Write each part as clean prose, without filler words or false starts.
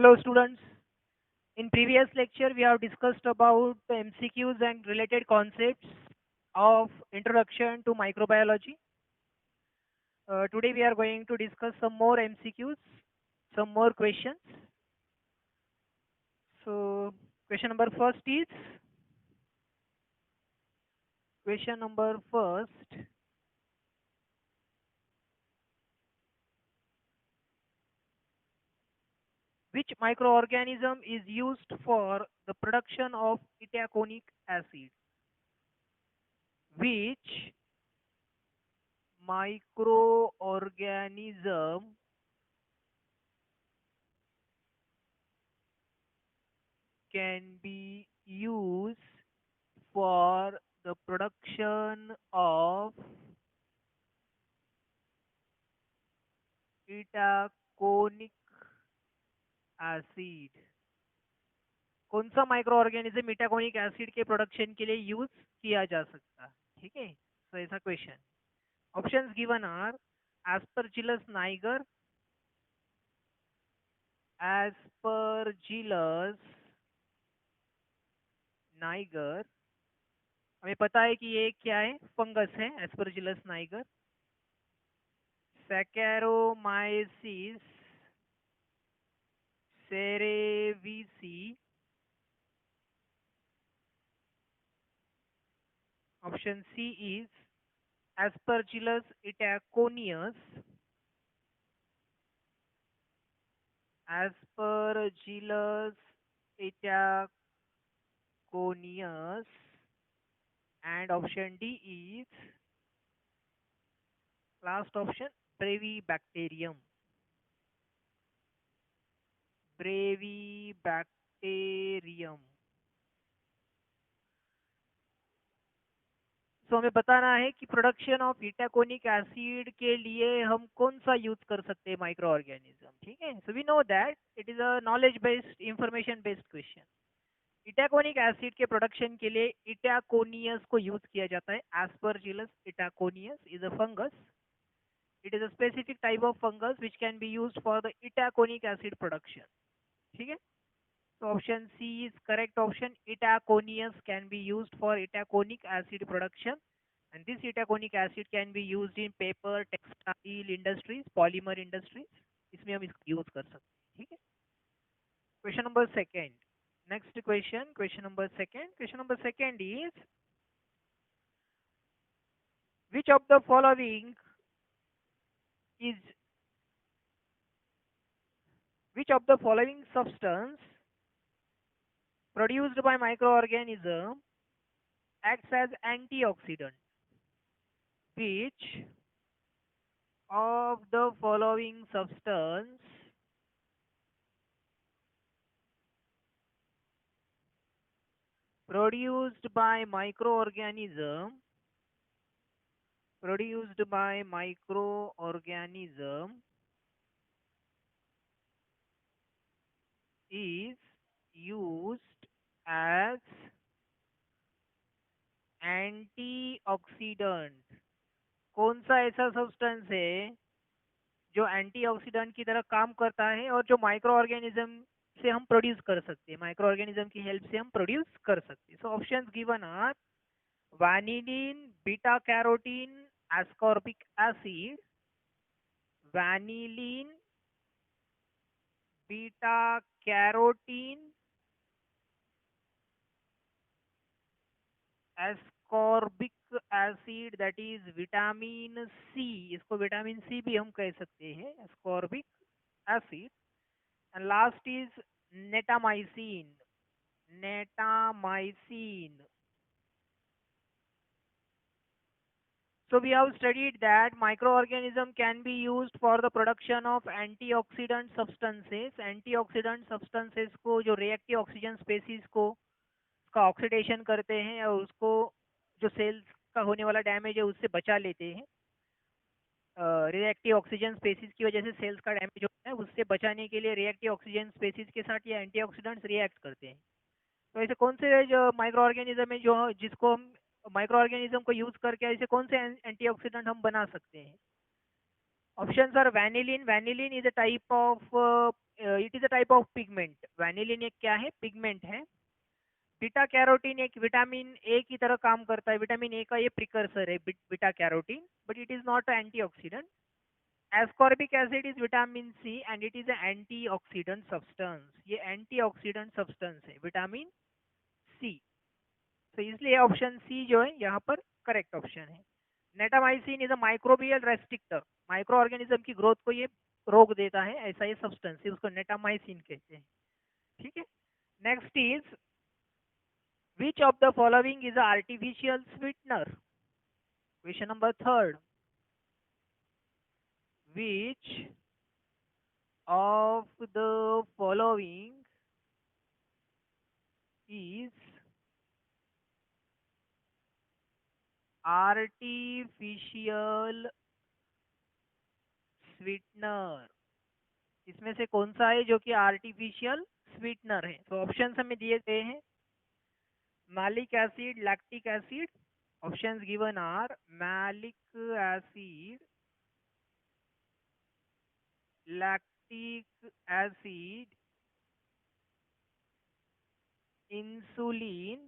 Hello students. In previous lecture we have discussed about the MCQs and related concepts of introduction to microbiology. Today we are going to discuss some more MCQs, some more questions. So question number first is question number first. Which microorganism is used for the production of itaconic acid? Which microorganism can be used for the production of itaconic acid? कौन सा micro organism इटाकोनिक acid के production के लिए use किया जा सकता है? ठीक है, तो ऐसा question. Options given are aspergillus niger, aspergillus niger, हमें पता है कि ये क्या है, फंगस है aspergillus niger. Saccharomyces cerevisiae. Option C is Aspergillus itaconius. Aspergillus itaconius. And option D is last option Brevibacterium. Brevibacterium. तो हमें बताना है कि प्रोडक्शन ऑफ इटाकोनिक एसिड के लिए हम कौन सा यूज कर सकते हैं माइक्रो ऑर्गेनिज्म. ठीक है, so we know that it is a knowledge based information based question. Itaconic acid के प्रोडक्शन के लिए इटाकोनियस को यूज किया जाता है. Aspergillus itaconicus is a fungus. It is a specific type of fungus which can be used for the itaconic acid production. ठीक है, so option C is correct option. Itaconius can be used for itaconic acid production, and this itaconic acid can be used in paper, textile industries, polymer industries. इसमें हम इसको use कर सकते हैं. ठीक है, question number second. Next question, question number second. Question number second is which of the following is which of the following substance produced by microorganism acts as antioxidant? Which of the following substance produced by microorganism is used as antioxidant? कौन सा ऐसा substance है जो antioxidant की तरह काम करता है और जो माइक्रो ऑर्गेनिज्म से हम प्रोड्यूस कर सकते हैं, माइक्रो ऑर्गेनिज्म की हेल्प से हम प्रोड्यूस कर सकते हैं. So options given are vanillin, beta carotene, ascorbic acid. Vanillin, beta carotene, ascorbic acid that is vitamin C. इसको विटामिन सी भी हम कह सकते हैं, ascorbic acid. And last is natamycin. Natamycin. So we have studied that microorganism can be used for the production of antioxidant substances. Antioxidant substances को जो reactive oxygen species को का ऑक्सीडेशन करते हैं और उसको जो सेल्स का होने वाला डैमेज है उससे बचा लेते हैं. रिएक्टिव ऑक्सीजन स्पेसीज की वजह से सेल्स का डैमेज होता है, उससे बचाने के लिए रिएक्टिव ऑक्सीजन स्पेसीज के साथ ये एंटीऑक्सीडेंट्स रिएक्ट करते हैं. तो ऐसे कौन से जो माइक्रो ऑर्गेनिज्म है जो जिसको हम माइक्रो ऑर्गेनिज्म को यूज करके ऐसे कौन से एंटीऑक्सीडेंट हम बना सकते हैं? Options are vanillin. Vanillin is a type of it is a type of pigment. Vanillin एक क्या है? Pigment है. बीटा कैरोटीन एक विटामिन ए की तरह काम करता है. विटामिन ए का ये प्रिकर्सर है beta carotene, but it is not antioxidant. Ascorbic acid is vitamin C and it is antioxidant substance. ये एंटीऑक्सीडेंट सब्सटेंस है विटामिन सी. तो इसलिए ऑप्शन सी जो है यहाँ पर करेक्ट ऑप्शन है. Natamycin is a microbial restrictor. Micro organism की ग्रोथ को ये रोक देता है, ऐसा ये सब्सटेंस है, उसको नेटामाइसिन कहते हैं. ठीक है. Next is which of the following is a artificial sweetener? Question number third. Which of the following is artificial sweetener? इसमें से कौन सा है जो कि आर्टिफिशियल स्वीटनर है? तो ऑप्शंस हमें दिए गए हैं. Malic acid, lactic acid. Options given are malic acid, lactic acid, insulin,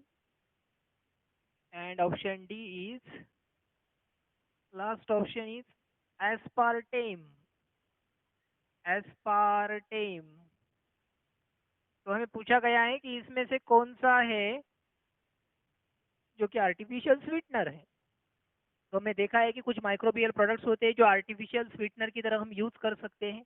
and option D is last option is aspartame. aspartame. तो हमें पूछा गया है कि इसमें से कौन सा है जो कि आर्टिफिशियल स्वीटनर है. तो हमें देखा है कि कुछ माइक्रोबियल प्रोडक्ट्स होते हैं जो आर्टिफिशियल स्वीटनर की तरह हम यूज कर सकते हैं.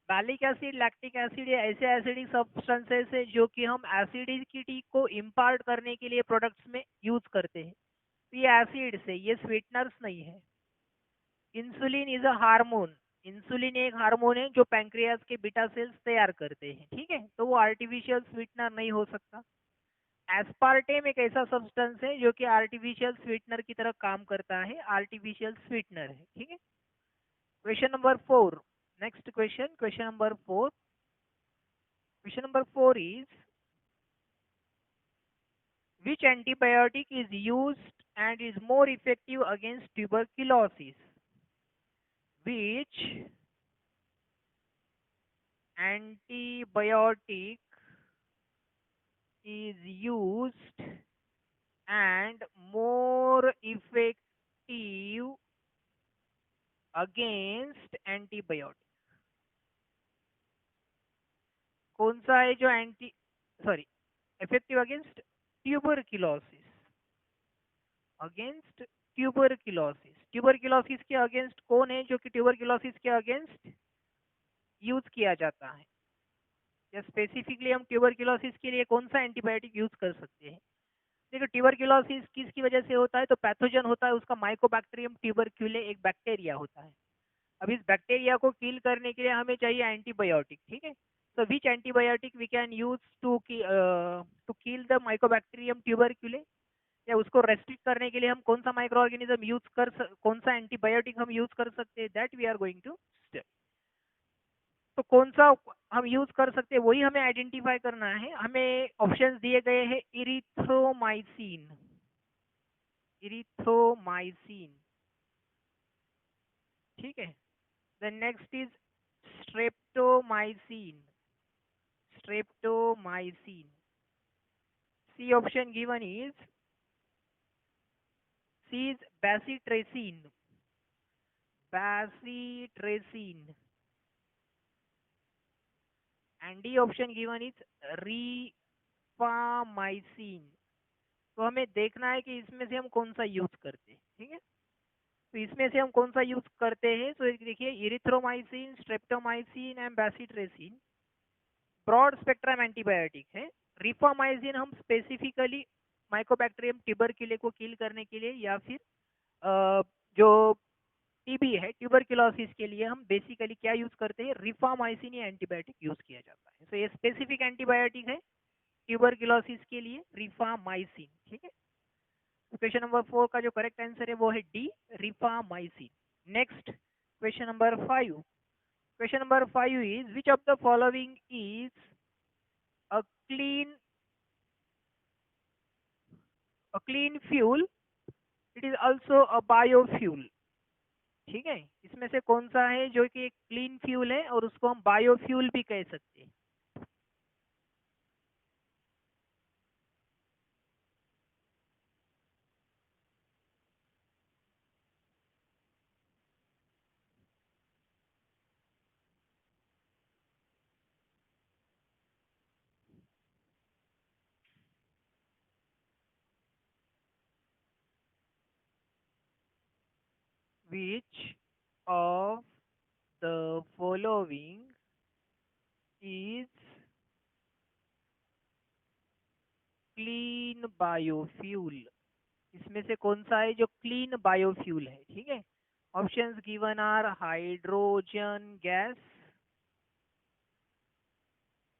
मैलिक एसिड, लैक्टिक एसिड ये ऐसे एसिडिक सब्सटेंसेस है जो कि हम एसिडिटी को इम्पार्ट करने के लिए प्रोडक्ट्स में यूज करते हैं. तो ये एसिड से, ये स्वीटनर्स नहीं है. Insulin is a hormone. Insulin एक हार्मोन है जो पैंक्रियाज के बीटा सेल्स तैयार करते हैं. ठीक है, तो वो आर्टिफिशियल स्वीटनर नहीं हो सकता. एस्पार्टेम एक ऐसा सब्सटेंस है जो कि आर्टिफिशियल स्वीटनर की तरह काम करता है, आर्टिफिशियल स्वीटनर है. ठीक है. Question number 4. Next question, question number 4. Question number 4 is which antibiotic is used and is more effective against tuberculosis? Which antibiotic is used and more effective against antibiotic? कौन सा है जो effective against tuberculosis? Against tuberculosis. Tuberculosis के against कौन है जो कि tuberculosis के अगेंस्ट यूज किया जाता है? या स्पेसिफिकली हम ट्यूबरक्यूलोसिस के लिए कौन सा एंटीबायोटिक यूज कर सकते हैं? देखो, ट्यूबरक्यूलोसिस किसकी वजह से होता है? तो पैथोजन होता है उसका. माइकोबैक्टीरियम ट्यूबरक्यूले एक बैक्टीरिया होता है. अब इस बैक्टीरिया को किल करने के लिए हमें चाहिए एंटीबायोटिक. ठीक है. so which antibiotic we can use to kill the mycobacterium tuberculosis? या उसको रेस्ट्रिक्ट करने के लिए हम कौन सा माइक्रो ऑर्गेनिज्म कौन सा एंटीबायोटिक हम यूज कर सकते हैं? That we are going to study. तो कौन सा हम यूज कर सकते हैं वही हमें आइडेंटिफाई करना है. हमें ऑप्शंस दिए गए हैं इरिथ्रोमाइसिन. इरिथ्रोमाइसिन. ठीक है. Then next is streptomycin. Streptomycin. C option given is C is bacitracin. Bacitracin. And D option given is rifamycin. तो हमें देखना है कि इसमें से हम कौन सा यूज करते हैं. ठीक है. तो इसमें से हम कौन सा यूज करते हैं? तो देखिए, erythromycin, streptomycin and bacitracin broad spectrum antibiotic है. रिफामाइसिन हम स्पेसिफिकली माइकोबैक्टीरियम ट्यूबरक्यूले को किल करने के लिए या फिर जो टीबी है, ट्यूबरक्यूलोसिस के लिए हम बेसिकली क्या यूज करते हैं? रिफामाइसिन या एंटीबायोटिक यूज किया जाता है. तो ये स्पेसिफिक एंटीबायोटिक है ट्यूबरक्यूलोसिस के लिए, रिफामाइसिन. ठीक है. क्वेश्चन नंबर 4 का जो करेक्ट आंसर है वो है D, rifamycin. Next question number 5. Question number 5 is which of the following is a clean fuel? It is also a biofuel. ठीक है, इसमें से कौन सा है जो कि एक क्लीन फ्यूल है और उसको हम बायोफ्यूल भी कह सकते हैं? Which of the following is clean biofuel? इसमें से कौन सा है जो क्लीन बायोफ्यूल है? ठीक है, options given are hydrogen gas,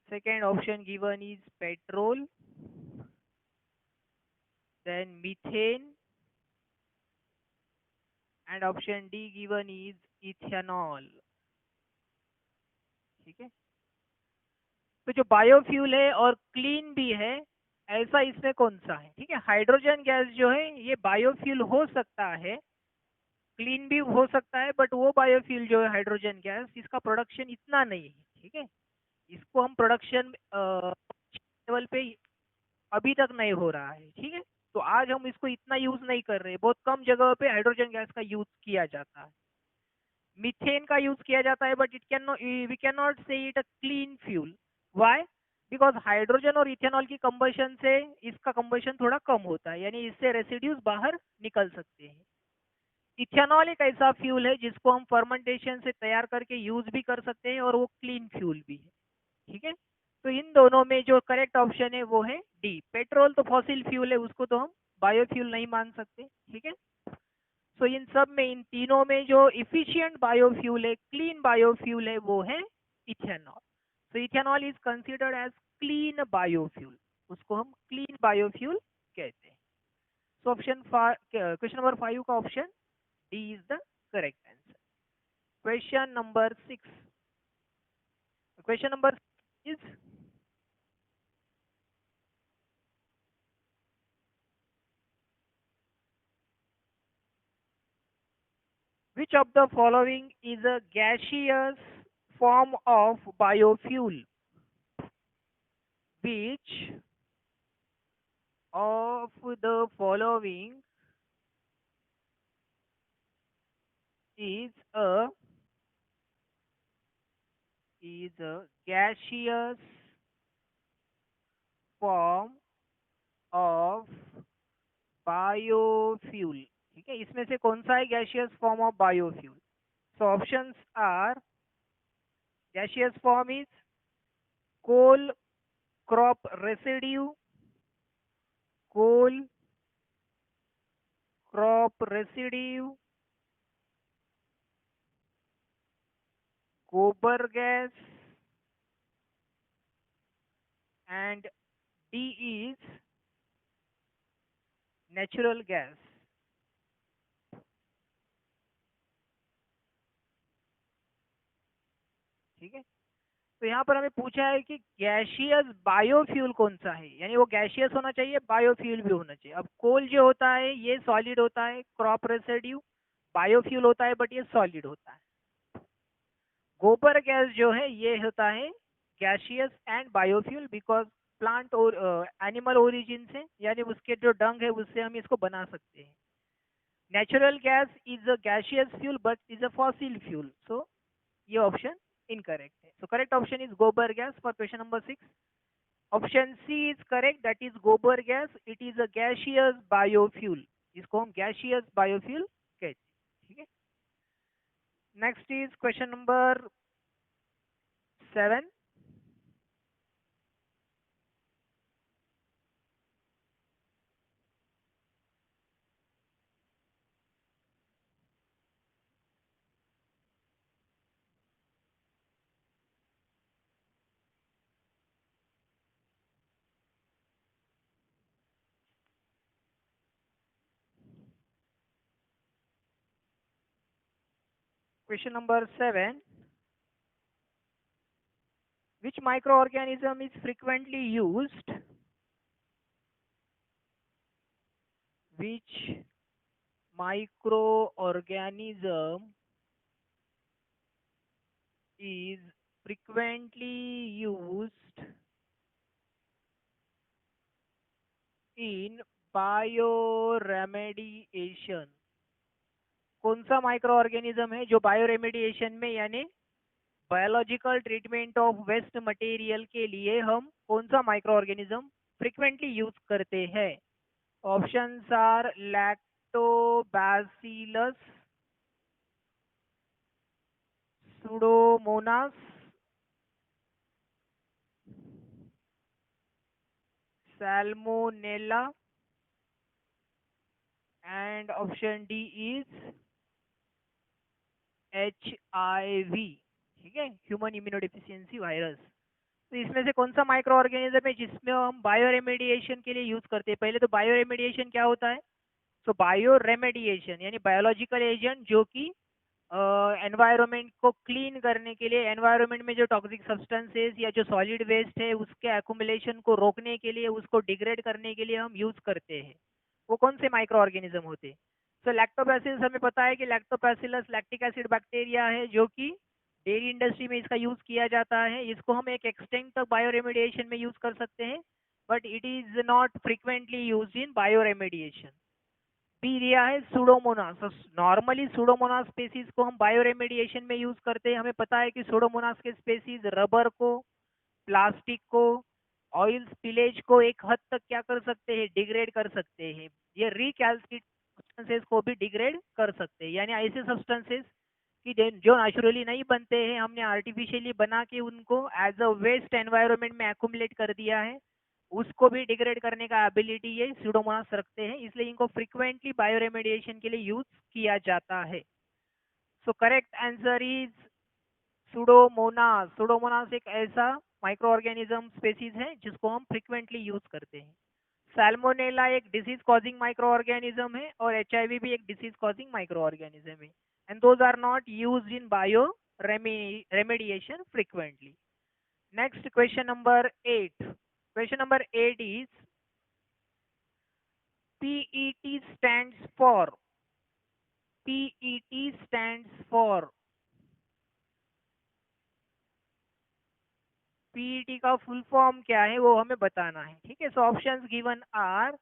second option given is petrol, then methane, and option D given is ethanol. ठीक है, तो जो बायोफ्यूल है और क्लीन भी है, ऐसा इसमें कौन सा है? ठीक है, हाइड्रोजन गैस जो है ये बायोफ्यूल हो सकता है, क्लीन भी हो सकता है, बट वो बायोफ्यूल जो है हाइड्रोजन गैस, इसका प्रोडक्शन इतना नहीं है। ठीक है, इसको हम प्रोडक्शन लेवल पे अभी तक नहीं हो रहा है। ठीक है, तो आज हम इसको इतना यूज नहीं कर रहे, बहुत कम जगह पे हाइड्रोजन गैस का यूज किया जाता है। मीथेन का यूज किया जाता है, but it can we can not say it a clean fuel. Why? Because hydrogen और इथेनॉल की कंबशन से इसका कंबशन थोड़ा कम होता है, यानी इससे रेसिड्यूज बाहर निकल सकते हैं। इथेनॉल एक ऐसा फ्यूल है जिसको हम फर्मेंटेशन से तैयार करके यूज भी कर सकते हैं और वो क्लीन फ्यूल भी है। ठीक है, तो इन दोनों में जो करेक्ट ऑप्शन है वो है डी। पेट्रोल तो फॉसिल फ्यूल है, उसको तो हम बायोफ्यूल नहीं मान सकते। ठीक है, सो इन सब में, इन तीनों में जो इफिशियंट बायोफ्यूल है, क्लीन बायोफ्यूल है, वो है ethanol. So ethanol is considered as clean biofuel, उसको हम क्लीन बायोफ्यूल कहते हैं। सो ऑप्शन क्वेश्चन नंबर 5 का option D is the correct answer. Question number 6, question number is which of the following is a gaseous form of biofuel? Which of the following is a gaseous form of biofuel? ठीक है, इसमें से कौन सा है gaseous form of biofuel? So options are, gaseous form is coal crop residue, coal crop residue, gobar gas, and D is natural gas. ठीक है, तो यहाँ पर हमें पूछा है कि गैशियस बायोफ्यूल कौन सा है, यानी वो गैशियस होना चाहिए, बायोफ्यूल भी होना चाहिए। अब कोल जो होता है ये सॉलिड होता है, क्रॉप रेसिड्यू बायोफ्यूल होता है, बट ये सॉलिड होता है। गोबर गैस जो है ये होता है gaseous and biofuel, because plant और एनिमल ओरिजिन से, यानी उसके जो डंग है उससे हम इसको बना सकते हैं। Natural gas is a gaseous fuel but is a fossil fuel, so ये ऑप्शन इनकरेक्ट है। So correct option is gobar gas for question number 6। Option C is correct, that is gobar gas, it is a gaseous biofuel, इसको हम gaseous biofuel कहते हैं। ठीक है, next is question number 7। Question number 7. Which microorganism is frequently used? Which microorganism is frequently used in bioremediation. कौन सा micro organism है जो बायोरेमेडिएशन में यानी biological treatment of waste material के लिए हम कौन सा माइक्रो ऑर्गेनिज्म फ्रिक्वेंटली यूज करते हैं? Options are lactobacillus, pseudomonas, salmonella, and option D is HIV। ठीक है, ह्यूमन इम्यूनोडेफिशिएंसी वायरस। तो इसमें से कौन सा माइक्रो ऑर्गेनिज्म है जिसमें हम बायो रेमेडिएशन के लिए यूज करते हैं? पहले तो बायो रेमेडिएशन क्या होता है? तो बायो रेमेडिएशन यानी बायोलॉजिकल एजेंट जो कि एनवायरनमेंट को क्लीन करने के लिए, एनवायरनमेंट में जो टॉक्सिक सब्सटेंसेस या जो सॉलिड वेस्ट है उसके एक्युमुलेशन को रोकने के लिए, उसको डिग्रेड करने के लिए हम यूज करते हैं। वो कौन से माइक्रो ऑर्गेनिज्म होते हैं? तो लैक्टोबैसिलस हमें पता है कि लैक्टोबैसिलस लैक्टिक एसिड बैक्टीरिया है जो कि डेयरी इंडस्ट्री में इसका यूज किया जाता है। इसको हम एक एक्सटेंट तक बायो रेमेडिएशन में यूज कर सकते हैं, but it is not frequently use in bio remediation. P दिया है सुडोमोनास। नॉर्मली सुडोमोनास स्पेसीज को हम बायो रेमेडिएशन में यूज करते हैं। हमें पता है कि सुडोमोनास के स्पेसीज रबर को, प्लास्टिक को, ऑयल स्पिलेज को एक हद तक क्या कर सकते हैं? डिग्रेड कर सकते हैं। ये रिकैल्सिट सब्सटेंसेस को भी डिग्रेड कर सकते हैं, यानी ऐसे सब्सटेंसेस कि जो नेचुरली नहीं बनते हैं, हमने आर्टिफिशियली बना के उनको एज अ वेस्ट एनवायरनमेंट में एक्युमुलेट कर दिया है, उसको भी डिग्रेड करने का एबिलिटी ये सुडोमोनास रखते हैं, इसलिए इनको फ्रिक्वेंटली बायोरेमेडिएशन के लिए यूज किया जाता है। So correct answer is Pseudomonas. Pseudomonas एक ऐसा माइक्रो ऑर्गेनिज्म स्पेसीज है जिसको हम फ्रिक्वेंटली यूज करते हैं। सैल्मोनेला एक डिसीज कॉजिंग माइक्रो ऑर्गेनिज्म है और HIV भी एक डिसीज कॉजिंग माइक्रो ऑर्गेनिज्म है, and those are not used in bio remediation frequently. Next, question number 8. Question number 8 is PET stands for. PET stands for. PET का full form क्या है वो हमें बताना है। ठीक है, सो options given are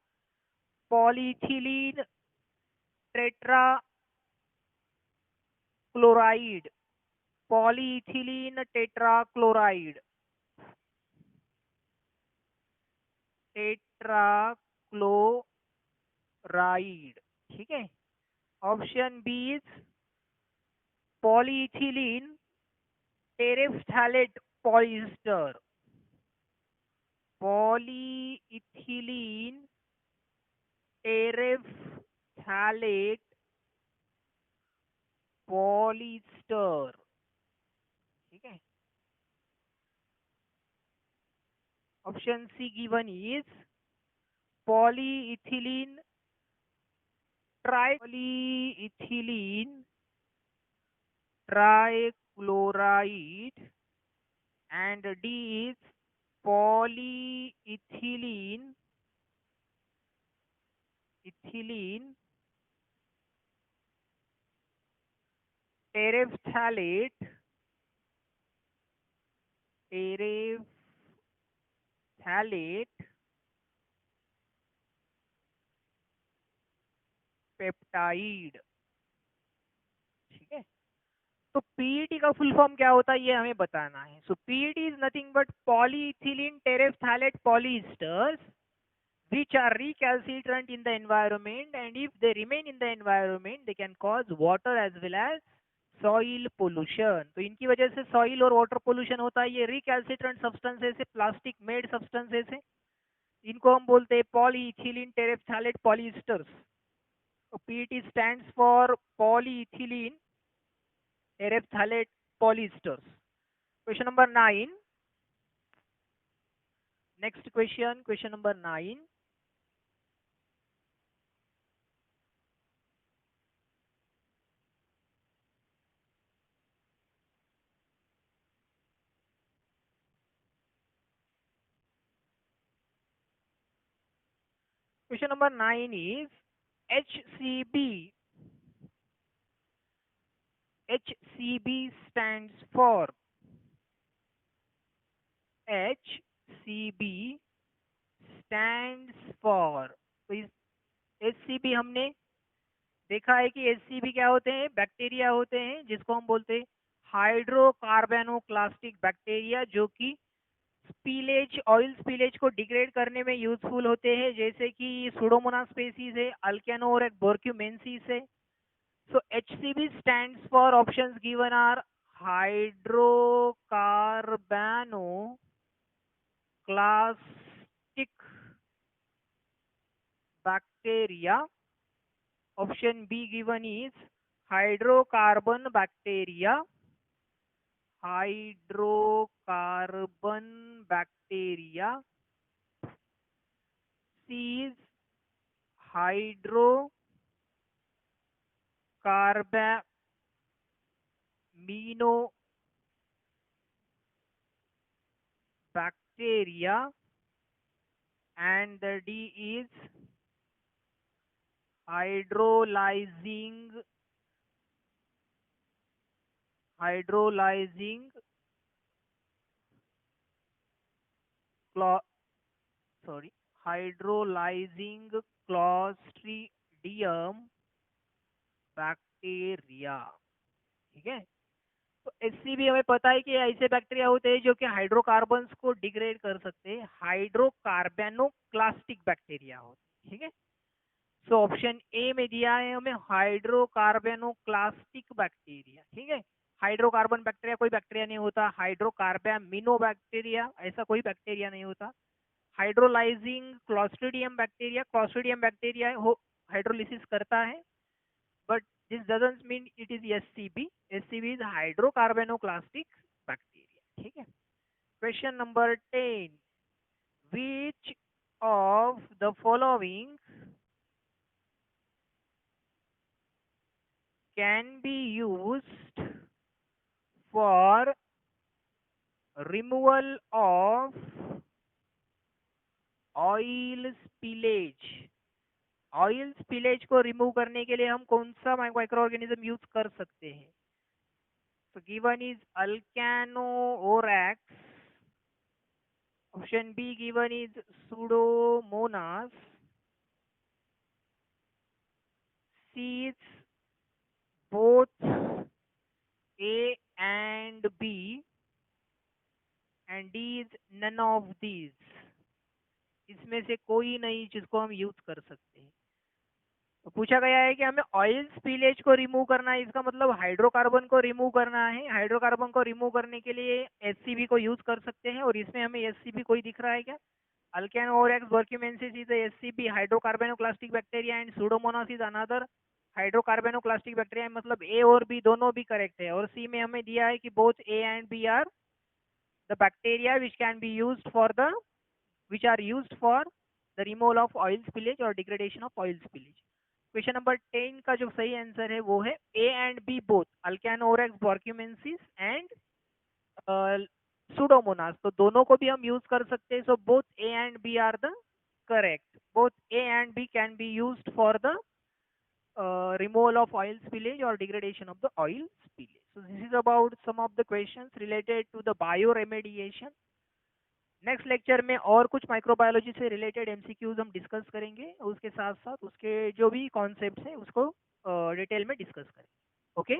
polyethylene tetra chloride, polyethylene tetrachloride, tetrachloride. ठीक है, option B is polyethylene terephthalate polyester, polyethylene terephthalate polyester. ठीक है, option C given is polyethylene polyethylene trichloride, and D is polyethylene terephthalate peptide. ठीक है, तो PET का full form क्या होता है ये हमें बताना है। So PET is nothing but polyethylene terephthalate polyesters which are recalcitrant in the environment, and if they remain in the environment they can cause water as well as soil pollution. तो इनकी वजह से सॉइल और water pollution होता है। ये recalcitrant substances है, plastic made substances है, इनको हम बोलते हैं पॉलीइथिलीन टेरेफ्थैलेट पॉलिएस्टर्स। तो PET stands for polyethylene terephthalate polyesters. Question number 9। Next question, question number 9। Question number 9 is HCB. HCB stands for HCB stands for, तो इस HCB हमने देखा है कि HCB क्या होते हैं, बैक्टीरिया होते हैं जिसको हम बोलते हैं हाइड्रोकार्बोनोक्लास्टिक बैक्टीरिया, जो कि स्पीलेज, ऑयल स्पीलेज को डिग्रेड करने में यूजफुल होते हैं, जैसे कि सुडोमोनास स्पीसीज है, अल्केनो और बोर्क्यूमेंसिस है. So HCB stands for options given are hydrocarbonoclastic bacteria. Option B given is hydrocarbon bacteria. Hydrocarbon bacteria. C is hydrocarbaminobacteria, and the D is hydrolyzing clo- hydrolyzing Clostridium bacteria. ठीक है, तो HCB हमें पता है कि ऐसे बैक्टीरिया होते हैं जो कि हाइड्रोकार्बन्स को डिग्रेड कर सकते हैं, हाइड्रोकार्बोनोक्लास्टिक बैक्टीरिया होते हैं. ठीक है, सो ऑप्शन ए में दिया है हमें हाइड्रोकार्बोनोक्लास्टिक बैक्टीरिया. ठीक है, हाइड्रोकार्बन बैक्टीरिया कोई बैक्टीरिया नहीं होता, हाइड्रोकार्बामिनो बैक्टीरिया ऐसा कोई बैक्टीरिया नहीं होता. हाइड्रोलाइजिंग क्लॉस्ट्रिडियम बैक्टीरिया हाइड्रोलिसिस करता है, but this doesn't mean it is SCB. SCB is hydrocarbonoclastic bacteria. ठीक है, question number 10. Which of the following can be used for removal of oil spillage? Oil spillage को remove करने के लिए हम कौन सा माइक्रो ऑर्गेनिज्म यूज कर सकते हैं? तो given is Alcanivorax. Option B given is Pseudomonas. C is both A and B, and D is none of these. इसमें से कोई नहीं जिसको हम यूज कर सकते हैं. तो पूछा गया है कि हमें ऑयल स्पिलेज को रिमूव करना है, इसका मतलब हाइड्रोकार्बन को रिमूव करना है. हाइड्रोकार्बन को रिमूव करने के लिए HCB को यूज कर सकते हैं, और इसमें हमें HCB कोई दिख रहा है क्या? Alcanivorax borkumensis is HCB hydrocarbonoclastic bacteria, and Pseudomonas is another hydrocarbonoclastic bacteria. मतलब ए और बी दोनों भी करेक्ट है, और सी में हमें दिया है कि both A and B are the bacteria which can be used for the which are used for the removal of oil spillage or degradation of oil spillage. क्वेश्चन नंबर 10 का जो सही आंसर है वो है A and B both, Alcanivorax borkumensis and Pseudomonas. तो दोनों को भी हम यूज कर सकते हैं. So both A and B are the correct. Both A and B can be used for the removal of oil spillage or degradation of the oil spillage. So this is about some of the questions related to the bioremediation. Next lecture में और कुछ microbiology से related MCQs हम discuss करेंगे, उसके साथ साथ उसके जो भी कॉन्सेप्ट्स हैं उसको डिटेल में डिस्कस करेंगे. ओके.